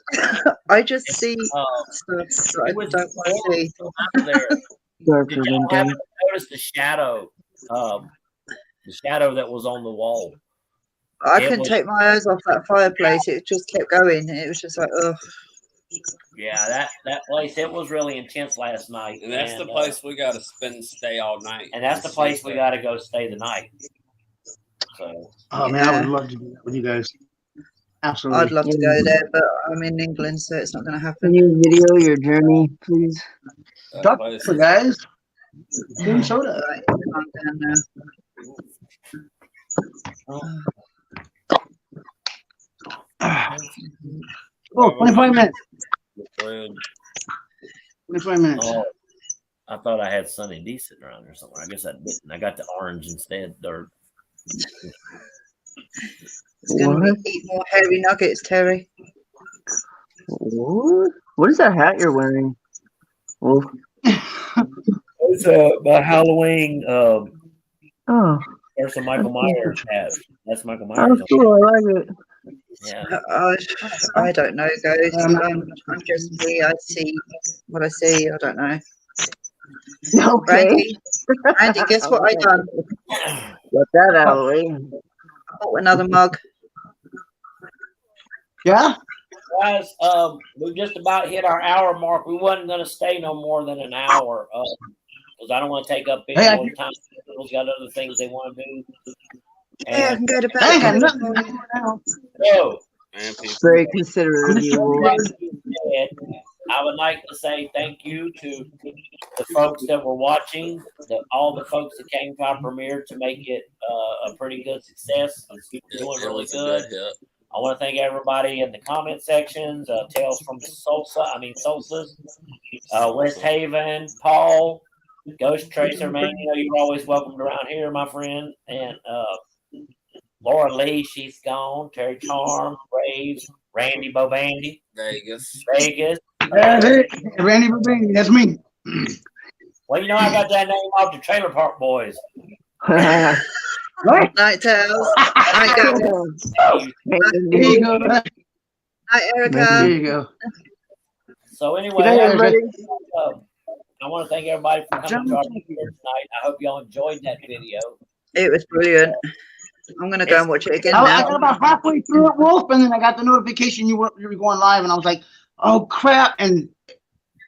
I just see stuff that I don't want to see. Did you notice the shadow? The shadow that was on the wall. I couldn't take my eyes off that fireplace. It just kept going. It was just like, ugh. Yeah, that place, it was really intense last night. And that's the place we got to stay all night. And that's the place we got to go stay the night. So. Oh, man, I would love to do that with you guys. Absolutely. I'd love to go there, but I'm in England, so it's not going to happen. Can you video your journey, please? Doctor, guys. Doing soda. Right, calm down now. Oh, 25 minutes. 25 minutes. Oh, I thought I had Sunny D sitting around or something. I guess I didn't. I got the orange instead. It's going to eat more hairy nuggets, Terry. What is that hat you're wearing? Wolf? It's my Halloween. There's a Michael Myers hat. That's Michael Myers. Oh, cool. I like it. Yeah. I don't know, guys. I'm just me. I see what I see. I don't know. Okay. Randy, guess what I done? Got that out of the way. I bought another mug. Yeah? Guys, we just about hit our hour mark. We wasn't going to stay no more than an hour because I don't want to take up any more time. People's got other things they want to do. Yeah, I can go to bed. Very considerate of you. I would like to say thank you to the folks that were watching, all the folks that came to our premiere to make it a pretty good success. It's doing really good. I want to thank everybody in the comment sections, Tales from Solstice, West Haven, Paul, Ghost Tracer, man, you know you're always welcomed around here, my friend, and Laura Lee, she's gone, Terry Charm, Braves, Randy Bobandy, Vegas. Randy Bobandy, that's me. Well, you know I got that name off the Trailer Park Boys. What? Night Tales. Night Girls. There you go. Night Erica. There you go. So anyway, everybody, I want to thank everybody for coming to our premiere tonight. I hope y'all enjoyed that video. It was brilliant. I'm gonna go and watch it again now. I got about halfway through it, Wolf, and then I got the notification you were going live, and I was like, "Oh crap!" And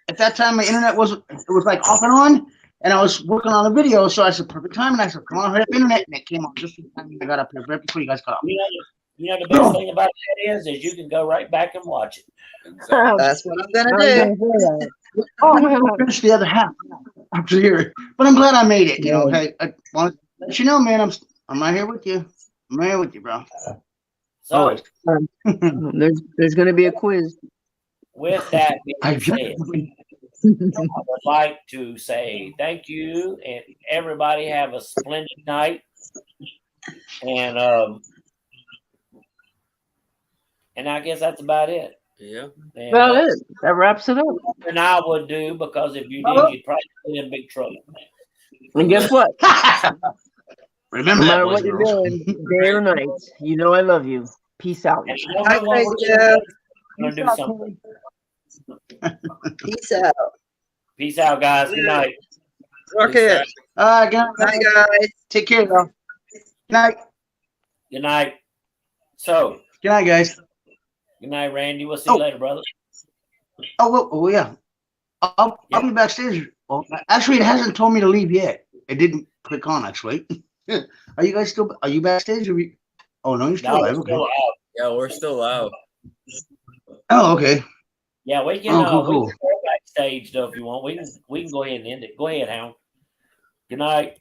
at that time, my internet was like off and on, and I was working on a video, so I said, "Perfect time," and I said, "Come on, hurry up, internet!" And it came on just in time. I got up here right before you guys got off. You know, the best thing about that is you can go right back and watch it. Exactly. That's what I'm gonna I was do. gonna say that. I'll finish the other half after here. But I'm glad I made it. You know, hey, I want to let you know, man. I'm right here with you. I'm right here with you, bro. So Always. There's gonna be a quiz. with that being I said, I would like to say thank you, and everybody have a splendid night. And I guess that's about it. Yeah. And, Well, that wraps it up. and I would do, because if you did, you'd probably be in big trouble. And guess what? remember No that, matter boys what and you're girls. doing, day or night, you know I love you. Peace out. And you don't Hi, know what we're Crazy gonna Joe. do. We're gonna do something. Peace out. Peace out, guys. Good night. Okay. Good night, Hi, guys. guys. Take care, y'all. Good night. Good night. So, Good night, guys. good night, Randy. We'll see you later, brother. Oh, yeah. I'll be backstage. Well, actually, it hasn't told me to leave yet. It didn't click on, actually. Are you guys still? Are you backstage? Oh no, you're still No, alive. we're Okay. still out. Yeah, we're still out. Oh, okay. Yeah, we can. Oh, cool, We cool. can go backstage though if you want. We can go ahead and end it. Go ahead, Hound. Good night.